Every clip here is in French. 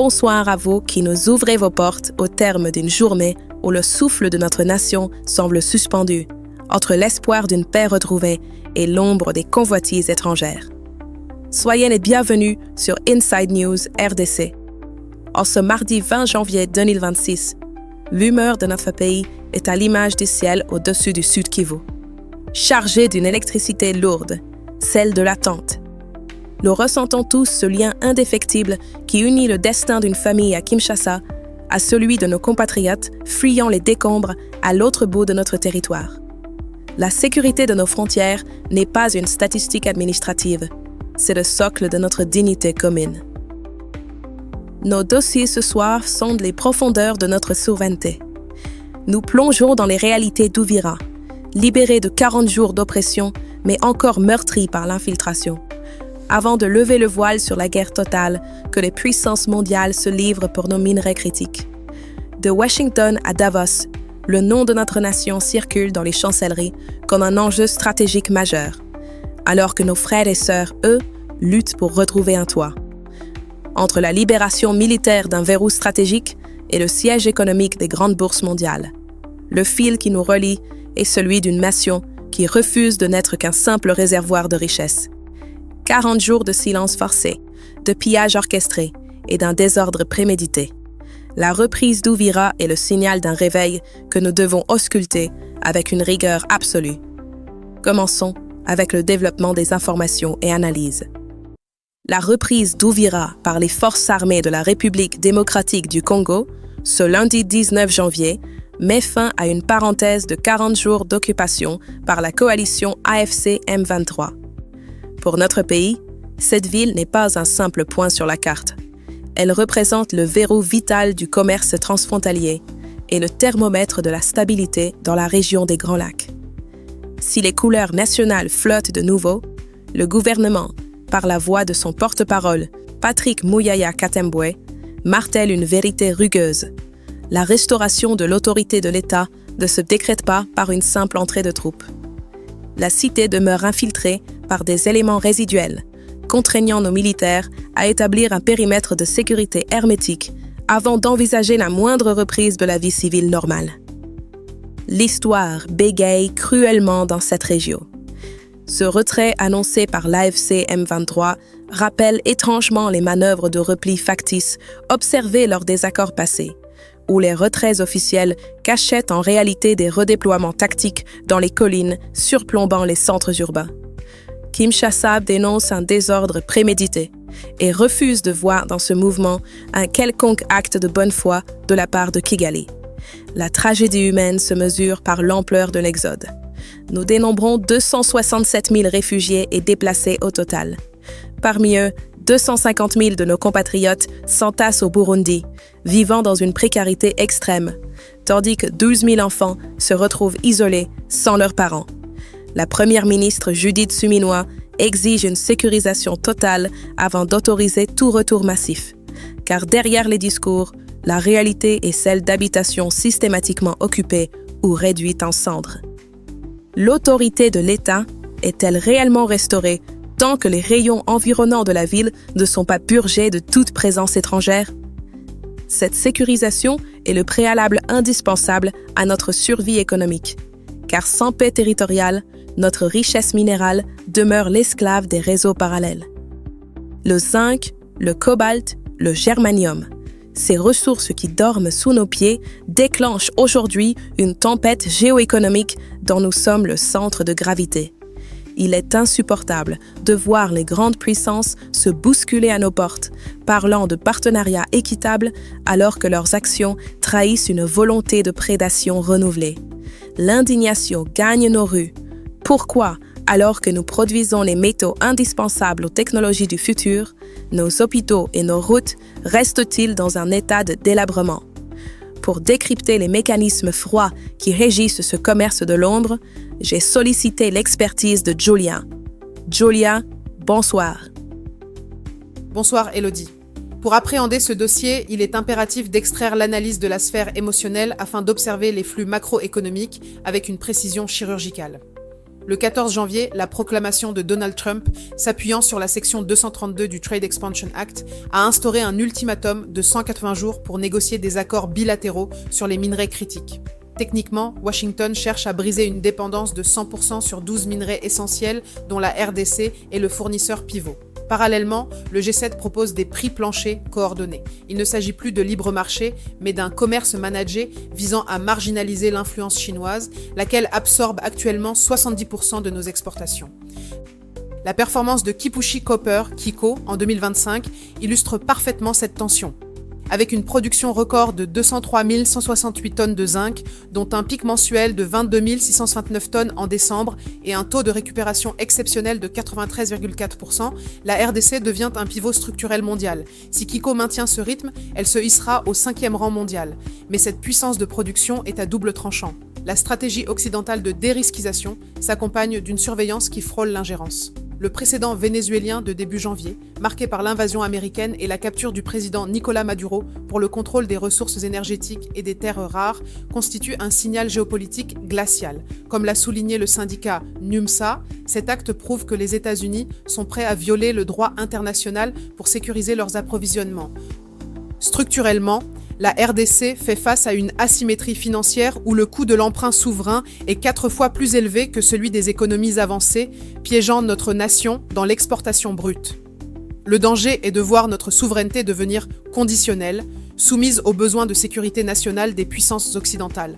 bonsoir à vous qui nous ouvrez vos portes au terme d'une journée où le souffle de notre nation semble suspendu, entre l'espoir d'une paix retrouvée et l'ombre des convoitises étrangères. Soyez les bienvenus sur Inside News RDC. En ce mardi 20 janvier 2026, l'humeur de notre pays est à l'image du ciel au-dessus du Sud Kivu. Chargé d'une électricité lourde, celle de l'attente. Nous ressentons tous ce lien indéfectible qui unit le destin d'une famille à Kinshasa à celui de nos compatriotes fuyant les décombres à l'autre bout de notre territoire. La sécurité de nos frontières n'est pas une statistique administrative, c'est le socle de notre dignité commune. Nos dossiers ce soir sondent les profondeurs de notre souveraineté. Nous plongeons dans les réalités d'Ouvira, libéré de 40 jours d'oppression, mais encore meurtri par l'infiltration, avant de lever le voile sur la guerre totale que les puissances mondiales se livrent pour nos minerais critiques. De Washington à Davos, le nom de notre nation circule dans les chancelleries comme un enjeu stratégique majeur, alors que nos frères et sœurs, eux, luttent pour retrouver un toit. Entre la libération militaire d'un verrou stratégique et le siège économique des grandes bourses mondiales, le fil qui nous relie est celui d'une nation qui refuse de n'être qu'un simple réservoir de richesses. 40 jours de silence forcé, de pillage orchestré et d'un désordre prémédité. La reprise d'Ouvira est le signal d'un réveil que nous devons ausculter avec une rigueur absolue. Commençons avec le développement des informations et analyses. La reprise d'Ouvira par les forces armées de la République démocratique du Congo, ce lundi 19 janvier, met fin à une parenthèse de 40 jours d'occupation par la coalition AFC M23. Pour notre pays, cette ville n'est pas un simple point sur la carte. Elle représente le verrou vital du commerce transfrontalier et le thermomètre de la stabilité dans la région des Grands Lacs. Si les couleurs nationales flottent de nouveau, le gouvernement, par la voix de son porte-parole, Patrick Muyaya Katembwe, martèle une vérité rugueuse. La restauration de l'autorité de l'État ne se décrète pas par une simple entrée de troupes. La cité demeure infiltrée par des éléments résiduels, contraignant nos militaires à établir un périmètre de sécurité hermétique avant d'envisager la moindre reprise de la vie civile normale. L'histoire bégaye cruellement dans cette région. Ce retrait annoncé par l'AFC M23 rappelle étrangement les manœuvres de repli factices observées lors des accords passés, où les retraits officiels cachaient en réalité des redéploiements tactiques dans les collines surplombant les centres urbains. Kinshasa dénonce un désordre prémédité et refuse de voir dans ce mouvement un quelconque acte de bonne foi de la part de Kigali. La tragédie humaine se mesure par l'ampleur de l'exode. Nous dénombrons 267 000 réfugiés et déplacés au total. Parmi eux, 250 000 de nos compatriotes s'entassent au Burundi, vivant dans une précarité extrême, tandis que 12 000 enfants se retrouvent isolés, sans leurs parents. La première ministre Judith Suminwa exige une sécurisation totale avant d'autoriser tout retour massif. Car derrière les discours, la réalité est celle d'habitations systématiquement occupées ou réduites en cendres. L'autorité de l'État est-elle réellement restaurée tant que les rayons environnants de la ville ne sont pas purgés de toute présence étrangère? Cette sécurisation est le préalable indispensable à notre survie économique. Car sans paix territoriale, notre richesse minérale demeure l'esclave des réseaux parallèles. Le zinc, le cobalt, le germanium, ces ressources qui dorment sous nos pieds déclenchent aujourd'hui une tempête géoéconomique dont nous sommes le centre de gravité. Il est insupportable de voir les grandes puissances se bousculer à nos portes, parlant de partenariats équitables alors que leurs actions trahissent une volonté de prédation renouvelée. L'indignation gagne nos rues. Pourquoi, alors que nous produisons les métaux indispensables aux technologies du futur, nos hôpitaux et nos routes restent-ils dans un état de délabrement? Pour décrypter les mécanismes froids qui régissent ce commerce de l'ombre, j'ai sollicité l'expertise de Julia. Julia, bonsoir. Bonsoir Elodie. Pour appréhender ce dossier, il est impératif d'extraire l'analyse de la sphère émotionnelle afin d'observer les flux macroéconomiques avec une précision chirurgicale. Le 14 janvier, la proclamation de Donald Trump, s'appuyant sur la section 232 du Trade Expansion Act, a instauré un ultimatum de 180 jours pour négocier des accords bilatéraux sur les minerais critiques. Techniquement, Washington cherche à briser une dépendance de 100% sur 12 minerais essentiels dont la RDC est le fournisseur pivot. Parallèlement, le G7 propose des prix planchers coordonnés. Il ne s'agit plus de libre marché, mais d'un commerce managé visant à marginaliser l'influence chinoise, laquelle absorbe actuellement 70% de nos exportations. La performance de Kipushi Copper, KICO, en 2025, illustre parfaitement cette tension. Avec une production record de 203 168 tonnes de zinc, dont un pic mensuel de 22 629 tonnes en décembre et un taux de récupération exceptionnel de 93,4%, la RDC devient un pivot structurel mondial. Si KICO maintient ce rythme, elle se hissera au 5e rang mondial. Mais cette puissance de production est à double tranchant. La stratégie occidentale de dérisquisation s'accompagne d'une surveillance qui frôle l'ingérence. Le précédent vénézuélien de début janvier, marqué par l'invasion américaine et la capture du président Nicolás Maduro pour le contrôle des ressources énergétiques et des terres rares, constitue un signal géopolitique glacial. Comme l'a souligné le syndicat NUMSA, cet acte prouve que les États-Unis sont prêts à violer le droit international pour sécuriser leurs approvisionnements. Structurellement, la RDC fait face à une asymétrie financière où le coût de l'emprunt souverain est 4 fois plus élevé que celui des économies avancées, piégeant notre nation dans l'exportation brute. Le danger est de voir notre souveraineté devenir conditionnelle, soumise aux besoins de sécurité nationale des puissances occidentales.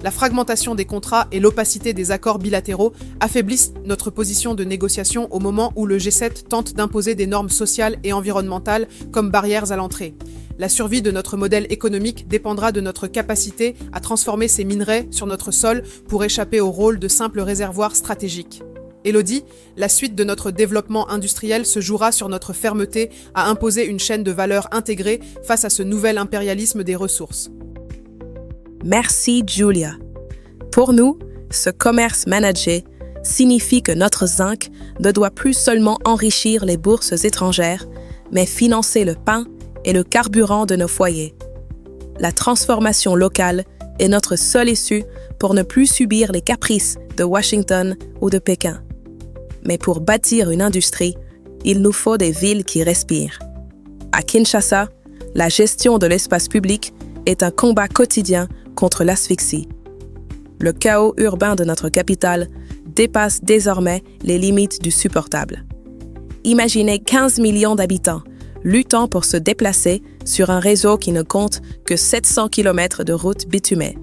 La fragmentation des contrats et l'opacité des accords bilatéraux affaiblissent notre position de négociation au moment où le G7 tente d'imposer des normes sociales et environnementales comme barrières à l'entrée. La survie de notre modèle économique dépendra de notre capacité à transformer ces minerais sur notre sol pour échapper au rôle de simple réservoir stratégique. Élodie, la suite de notre développement industriel se jouera sur notre fermeté à imposer une chaîne de valeur intégrée face à ce nouvel impérialisme des ressources. Merci, Julia. Pour nous, ce commerce managé signifie que notre zinc ne doit plus seulement enrichir les bourses étrangères, mais financer le pain et le carburant de nos foyers. La transformation locale est notre seule issue pour ne plus subir les caprices de Washington ou de Pékin. Mais pour bâtir une industrie, il nous faut des villes qui respirent. À Kinshasa, la gestion de l'espace public est un combat quotidien contre l'asphyxie. Le chaos urbain de notre capitale dépasse désormais les limites du supportable. Imaginez 15 millions d'habitants luttant pour se déplacer sur un réseau qui ne compte que 700 km de routes bitumées.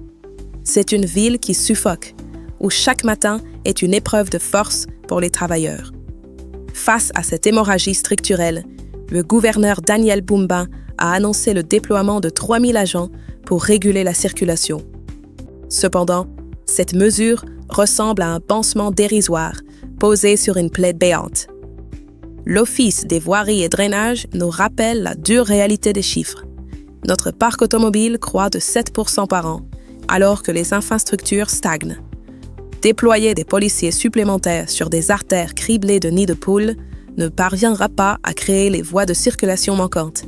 C'est une ville qui suffoque, où chaque matin est une épreuve de force pour les travailleurs. Face à cette hémorragie structurelle, le gouverneur Daniel Bumba a annoncé le déploiement de 3000 agents pour réguler la circulation. Cependant, cette mesure ressemble à un pansement dérisoire posé sur une plaie béante. L'Office des voiries et drainages nous rappelle la dure réalité des chiffres. Notre parc automobile croît de 7% par an, alors que les infrastructures stagnent. Déployer des policiers supplémentaires sur des artères criblées de nids de poules ne parviendra pas à créer les voies de circulation manquantes.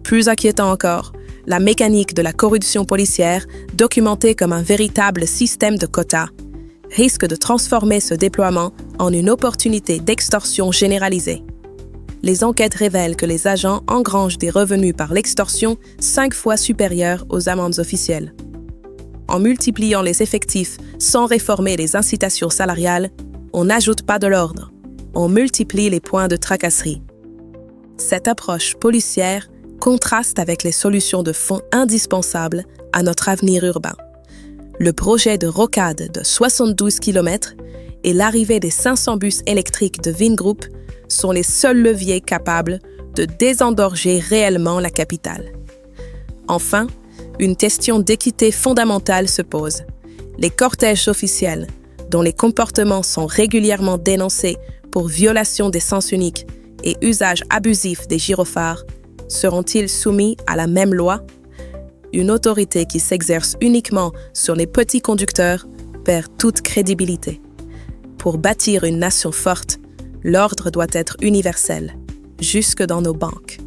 Plus inquiétant encore, la mécanique de la corruption policière, documentée comme un véritable système de quotas, risque de transformer ce déploiement en une opportunité d'extorsion généralisée. Les enquêtes révèlent que les agents engrangent des revenus par l'extorsion 5 fois supérieurs aux amendes officielles. En multipliant les effectifs sans réformer les incitations salariales, on n'ajoute pas de l'ordre, on multiplie les points de tracasserie. Cette approche policière contraste avec les solutions de fond indispensables à notre avenir urbain. Le projet de rocade de 72 km et l'arrivée des 500 bus électriques de Vingroup sont les seuls leviers capables de désengorger réellement la capitale. Enfin, une question d'équité fondamentale se pose. Les cortèges officiels, dont les comportements sont régulièrement dénoncés pour violation des sens uniques et usage abusif des gyrophares, seront-ils soumis à la même loi? Une autorité qui s'exerce uniquement sur les petits conducteurs perd toute crédibilité. Pour bâtir une nation forte, l'ordre doit être universel, jusque dans nos banques.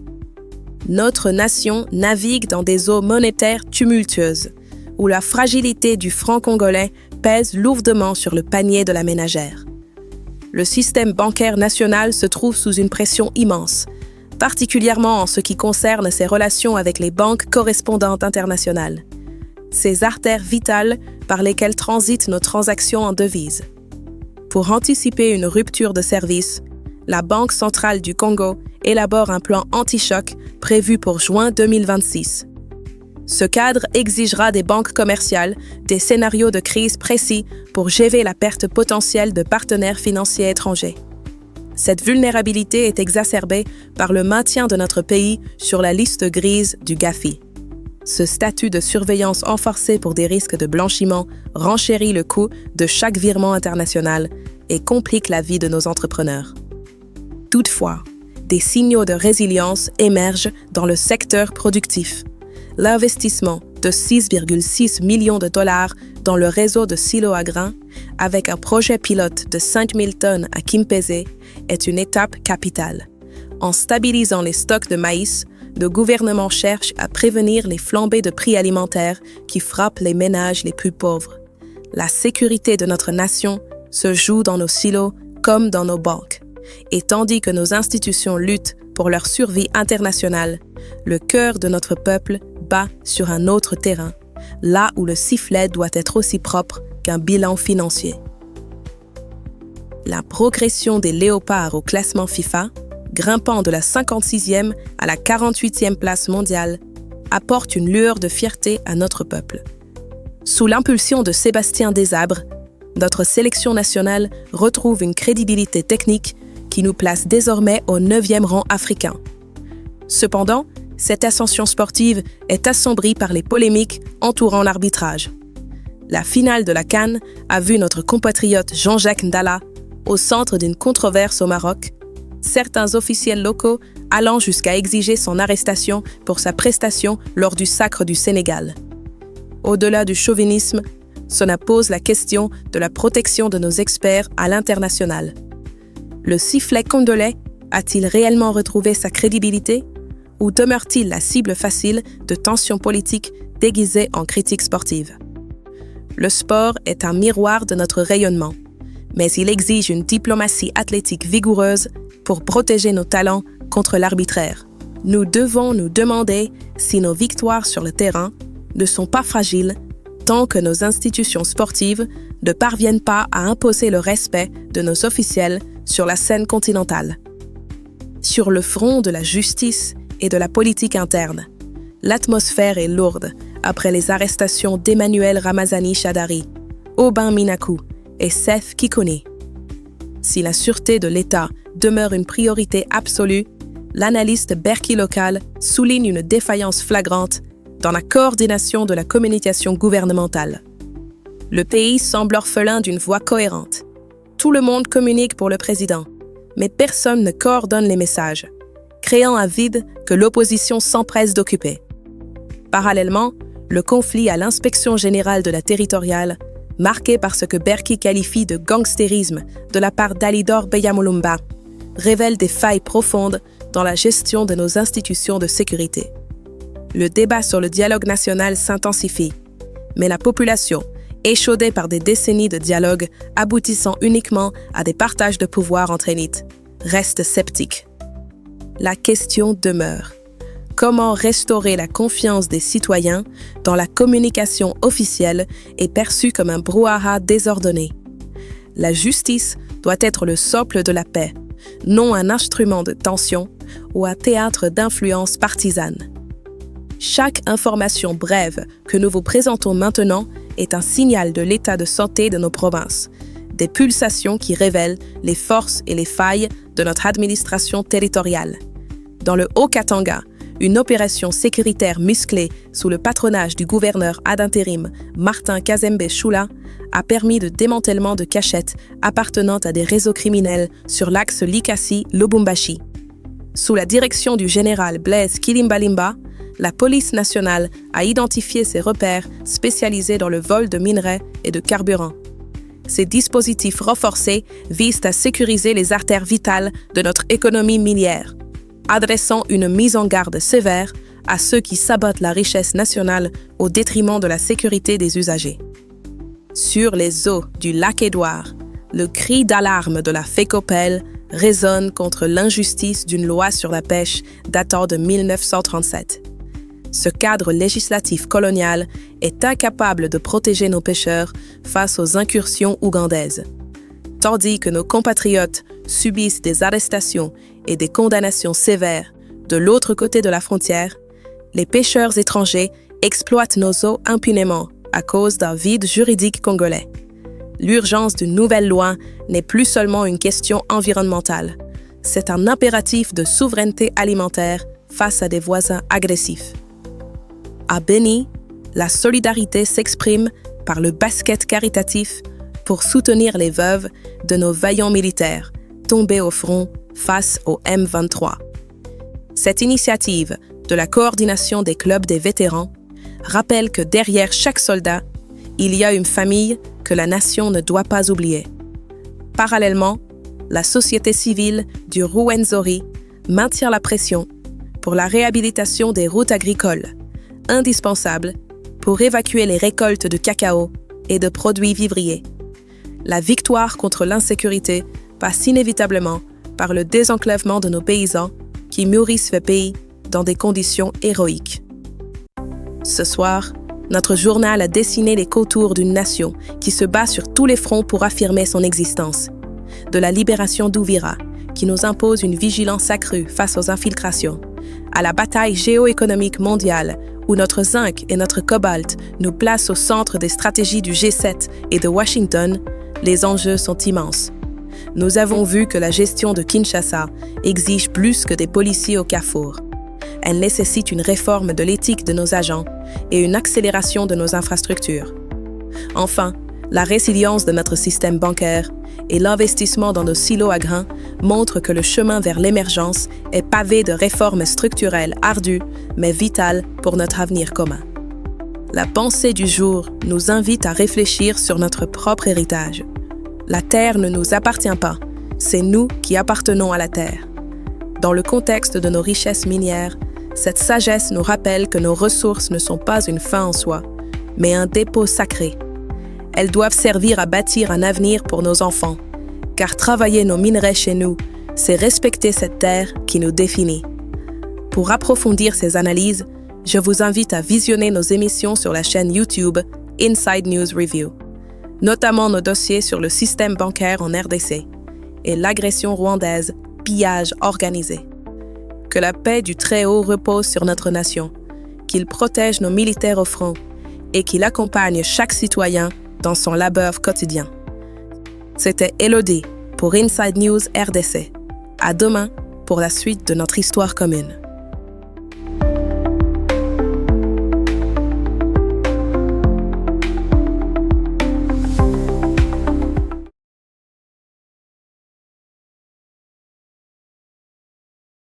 Notre nation navigue dans des eaux monétaires tumultueuses, où la fragilité du franc congolais pèse lourdement sur le panier de la ménagère. Le système bancaire national se trouve sous une pression immense, particulièrement en ce qui concerne ses relations avec les banques correspondantes internationales, ces artères vitales par lesquelles transitent nos transactions en devises. Pour anticiper une rupture de service, la Banque centrale du Congo élabore un plan anti-choc prévu pour juin 2026. Ce cadre exigera des banques commerciales des scénarios de crise précis pour gérer la perte potentielle de partenaires financiers étrangers. Cette vulnérabilité est exacerbée par le maintien de notre pays sur la liste grise du GAFI. Ce statut de surveillance renforcée pour des risques de blanchiment renchérit le coût de chaque virement international et complique la vie de nos entrepreneurs. Toutefois, des signaux de résilience émergent dans le secteur productif. L'investissement de 6,6 millions de dollars dans le réseau de silos à grains, avec un projet pilote de 5000 tonnes à Kimpese, est une étape capitale. En stabilisant les stocks de maïs, le gouvernement cherche à prévenir les flambées de prix alimentaires qui frappent les ménages les plus pauvres. La sécurité de notre nation se joue dans nos silos comme dans nos banques. Et tandis que nos institutions luttent pour leur survie internationale, le cœur de notre peuple bat sur un autre terrain, là où le sifflet doit être aussi propre qu'un bilan financier. La progression des léopards au classement FIFA, grimpant de la 56e à la 48e place mondiale, apporte une lueur de fierté à notre peuple. Sous l'impulsion de Sébastien Desabre, notre sélection nationale retrouve une crédibilité technique qui nous place désormais au 9e rang africain. Cependant, cette ascension sportive est assombrie par les polémiques entourant l'arbitrage. La finale de la CAN a vu notre compatriote Jean-Jacques Ndala au centre d'une controverse au Maroc, certains officiels locaux allant jusqu'à exiger son arrestation pour sa prestation lors du sacre du Sénégal. Au-delà du chauvinisme, cela pose la question de la protection de nos experts à l'international. Le sifflet congolais a-t-il réellement retrouvé sa crédibilité ou demeure-t-il la cible facile de tensions politiques déguisées en critiques sportives? Le sport est un miroir de notre rayonnement, mais il exige une diplomatie athlétique vigoureuse pour protéger nos talents contre l'arbitraire. Nous devons nous demander si nos victoires sur le terrain ne sont pas fragiles tant que nos institutions sportives ne parviennent pas à imposer le respect de nos officiels sur la scène continentale. Sur le front de la justice et de la politique interne, l'atmosphère est lourde après les arrestations d'Emmanuel Ramazani Shadari, Aubin Minakou et Seth Kikuni. Si la sûreté de l'État demeure une priorité absolue, l'analyste Berki Local souligne une défaillance flagrante dans la coordination de la communication gouvernementale. Le pays semble orphelin d'une voix cohérente. Tout le monde communique pour le président, mais personne ne coordonne les messages, créant un vide que l'opposition s'empresse d'occuper. Parallèlement, le conflit à l'inspection générale de la territoriale, marqué par ce que Berki qualifie de gangstérisme de la part d'Alidor Beyamulumba, révèle des failles profondes dans la gestion de nos institutions de sécurité. Le débat sur le dialogue national s'intensifie, mais la population, échaudée par des décennies de dialogue aboutissant uniquement à des partages de pouvoir entre élites, reste sceptique. La question demeure. Comment restaurer la confiance des citoyens dans la communication officielle et perçue comme un brouhaha désordonné? La justice doit être le socle de la paix, non un instrument de tension ou un théâtre d'influence partisane. Chaque information brève que nous vous présentons maintenant est un signal de l'état de santé de nos provinces, des pulsations qui révèlent les forces et les failles de notre administration territoriale. Dans le Haut-Katanga, une opération sécuritaire musclée sous le patronage du gouverneur ad intérim Martin Kazembe Choula a permis le démantèlement de cachettes appartenant à des réseaux criminels sur l'axe Likasi-Lubumbashi. Sous la direction du général Blaise Kilimbalimba, la police nationale a identifié ces repères spécialisés dans le vol de minerais et de carburant. Ces dispositifs renforcés visent à sécuriser les artères vitales de notre économie minière, adressant une mise en garde sévère à ceux qui sabotent la richesse nationale au détriment de la sécurité des usagers. Sur les eaux du lac Édouard, le cri d'alarme de la FECOPEL résonne contre l'injustice d'une loi sur la pêche datant de 1937. Ce cadre législatif colonial est incapable de protéger nos pêcheurs face aux incursions ougandaises. Tandis que nos compatriotes subissent des arrestations et des condamnations sévères de l'autre côté de la frontière, les pêcheurs étrangers exploitent nos eaux impunément à cause d'un vide juridique congolais. L'urgence d'une nouvelle loi n'est plus seulement une question environnementale, c'est un impératif de souveraineté alimentaire face à des voisins agressifs. À Beni, la solidarité s'exprime par le basket caritatif pour soutenir les veuves de nos vaillants militaires tombés au front face au M23. Cette initiative de la coordination des clubs des vétérans rappelle que derrière chaque soldat, il y a une famille que la nation ne doit pas oublier. Parallèlement, la société civile du Rwenzori maintient la pression pour la réhabilitation des routes agricoles, indispensables pour évacuer les récoltes de cacao et de produits vivriers. La victoire contre l'insécurité passe inévitablement par le désenclavement de nos paysans qui mûrissent le pays dans des conditions héroïques. Ce soir, notre journal a dessiné les contours d'une nation qui se bat sur tous les fronts pour affirmer son existence. De la libération d'Ouvira, qui nous impose une vigilance accrue face aux infiltrations, à la bataille géoéconomique mondiale où notre zinc et notre cobalt nous placent au centre des stratégies du G7 et de Washington, les enjeux sont immenses. Nous avons vu que la gestion de Kinshasa exige plus que des policiers au carrefour. Elle nécessite une réforme de l'éthique de nos agents et une accélération de nos infrastructures. Enfin, la résilience de notre système bancaire et l'investissement dans nos silos à grains montrent que le chemin vers l'émergence est pavé de réformes structurelles ardues, mais vitales pour notre avenir commun. La pensée du jour nous invite à réfléchir sur notre propre héritage. La terre ne nous appartient pas, c'est nous qui appartenons à la terre. Dans le contexte de nos richesses minières, cette sagesse nous rappelle que nos ressources ne sont pas une fin en soi, mais un dépôt sacré. Elles doivent servir à bâtir un avenir pour nos enfants, car travailler nos minerais chez nous, c'est respecter cette terre qui nous définit. Pour approfondir ces analyses, je vous invite à visionner nos émissions sur la chaîne YouTube Inside News Review, notamment nos dossiers sur le système bancaire en RDC et l'agression rwandaise, pillage organisé. Que la paix du Très-Haut repose sur notre nation, qu'il protège nos militaires au front et qu'il accompagne chaque citoyen dans son labeur quotidien. C'était Elodie pour Inside News RDC. À demain pour la suite de notre histoire commune.